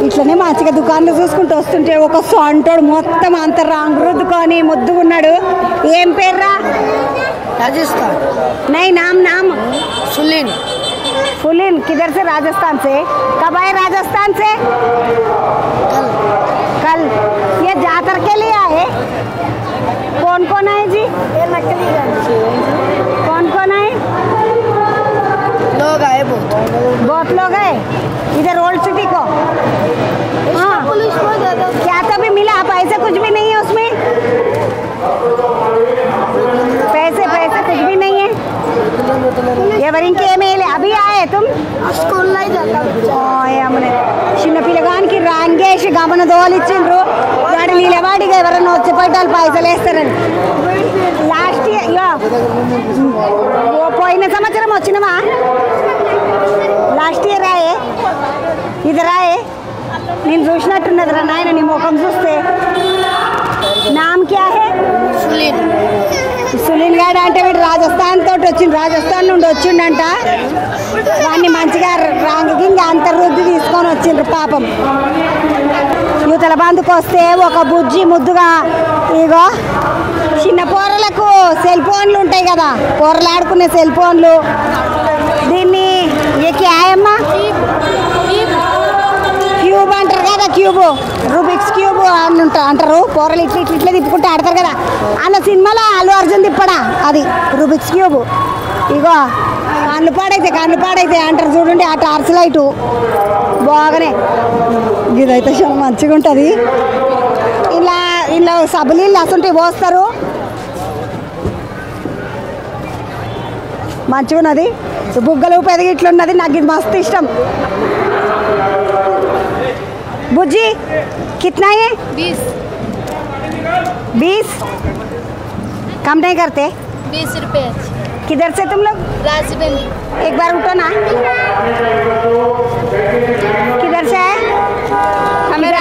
ఇట్లనే మంచిగా దుకాణాలు చూసుకుంటూ వస్తుంటే ఒక సొంటోడు మొత్తం అంత రాంగ్ రుద్దుకొని ముద్దుకున్నాడు. ఏం పేర్రా? राजस्थान। नहीं नाम नाम सुलीन। फुलिन किधर से? राजस्थान से। कब आए राजस्थान से? कल। कल। ये जातर के लिए आए? कौन कौन आए जी? ये नकली कौन कौन आए? लोग आए बहुत लोग आए इधर ओल्ड सिटी को। हाँ पुलिस को ज्यादा क्या तो भी मिला? पैसे कुछ भी नहीं है उसमें, पैसे पैसे कुछ भी नहीं है। ఎవరికి ఏమేలే అభి ఆయే తుమ్ स्कूल नहीं जाता। ఏమనే చిన్న పిల్లగానికి రాంగేసి గమన దోలిచ్చిండ్రు. వాడు నిలబడిగా ఎవరన్నా వచ్చి పట్టాలి పైసలు వేస్తారని. లాస్ట్ ఇయర్ పోయిన సంవత్సరం వచ్చినవా? లాస్ట్ ఇయర్ రాయే ఇది రాయే. నేను చూసినట్టున్నది రా నాయన నీ ముఖం చూస్తే. నామ్ క్యా హే? सुलीन। సునీల్ గారు అంటే వీడు రాజస్థాన్ తోటి వచ్చిండు, రాజస్థాన్ నుండి వచ్చిండంట. వాడిని మంచిగా రాంగికి ఇంకా అంత రుద్ది తీసుకొని వచ్చిండ్రు పాపం. యువతల బంధుకు వస్తే ఒక బుజ్జి ముద్దుగా ఇగో చిన్న పోరలకు సెల్ ఫోన్లు ఉంటాయి కదా, పోరలు ఆడుకునే సెల్ ఫోన్లు. దీన్ని ఏమమ్మా క్యూబ్ అంటారు కదా, క్యూబ్ రూబిక్స్ క్యూబ్ అని అంటారు. పోరలు ఇట్లా ఇట్లా ఇట్లా తిప్పుకుంటే ఆడతారు కదా, అన్న సినిమాలో అల్లు అర్జున్ తిప్పడా అది రూబిక్స్ క్యూబ్. ఇగో కళ్ళు పాడైతే అంటారు చూడండి, ఆ టార్చ్ లైటు బాగానే. ఇదైతే చాలా మంచిగా ఉంటుంది. ఇలా సబ్బులీళ్ళు అసలు పోస్తారు, మంచిగా ఉన్నది. బుగ్గలు పెదగి ఇట్లున్నది, నాకు ఇది మస్తు ఇష్టం. बुज्जी कितना है? 20। 20 कम नहीं करते? 20 रुपये। किधर से तुम लोग? राजबंदी। एक बार उठो ना। किधर से है? हमें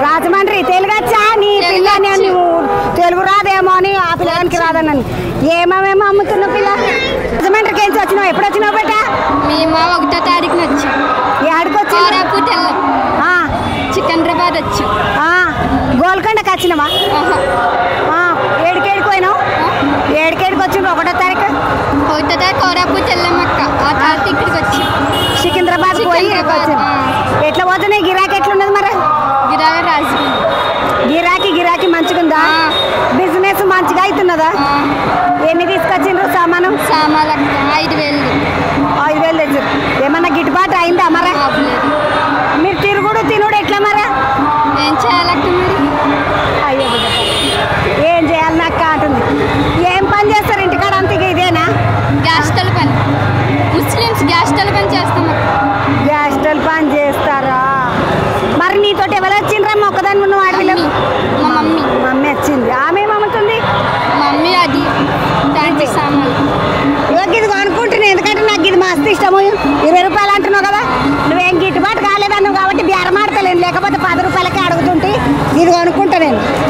రాజమండ్రి. తెలుగు వచ్చా? నీ పిల్లని నువ్వు తెలుగు రాదేమో అని ఆ పిల్లగానికి రాదన్నాను. ఏమేమో అమ్ముతున్నావు పిల్ల? రాజమండ్రికి వెళ్ళి వచ్చినావు? ఎప్పుడు వచ్చినావు బేట? మేము 1వ తారీఖున వచ్చాం. ఎక్కడికి వచ్చి? కోరాపుట్ వెళ్ళాం. సికింద్రాబాద్ వచ్చాం. గోల్కొండకి వచ్చినావా? ఏడికేడికి పోయినావు? ఏడికేడికి వచ్చిండ్రు? 1వ తారీఖు. 1వ తారీఖు కోరాపుట్ వెళ్ళాం అక్క. ఆ తారీఖు ఇక్కడికి వచ్చాం. సికింద్రాబాద్ పోయి ఎట్లా పోతున్నాయి? గిరాకీ ఎట్లున్నది మరి? గిరాకీ మంచిగా ఉందా? బిజినెస్ మంచిగా అవుతున్నదా? ఎన్ని తీసుకొచ్చిండ్రు సామాను? సామాన్లు 5,000 తెచ్చారు. ఏమన్నా గిట్టుబాటు అయిందా మరా? మీరు తిరుగుడు తినుడు ఎట్లా మరా? ఏం చేయాలక్క మరి? అయ్యో ఏం చేయాలి నాకు అంటుంది. ఏం పని చేస్తారు ఇంటికాడ? అంతగా ఇదేనా? గ్యాస్ స్టవ్ పని. ముస్లిమ్స్ గ్యాస్ స్టవ్ పని చేస్తాం. గ్యాస్ స్టవ్ పని చేస్తారా? మరి నీతోటి ఎవరు వచ్చిండ్రా? మొక్కదాన్ని ఉన్న వాడిలో మా మమ్మీ వచ్చింది. ఆమె ఏమమ్ముతుంది? మమ్మీ అది దాంట్లో సామాన్లు. ఇది కొనుక్కుంటున్నాను ఎందుకంటే నాకు ఇది మస్తు ఇష్టము. 20 రూపాయలు అంటున్నావు కదా, నువ్వేం గిట్టుబాటు కాలేదన్నావు కాబట్టి బేరం ఆడతలేను, లేకపోతే 10 రూపాయలకే అడుగుతుంటే ఇది కొనుక్కుంటా నేను.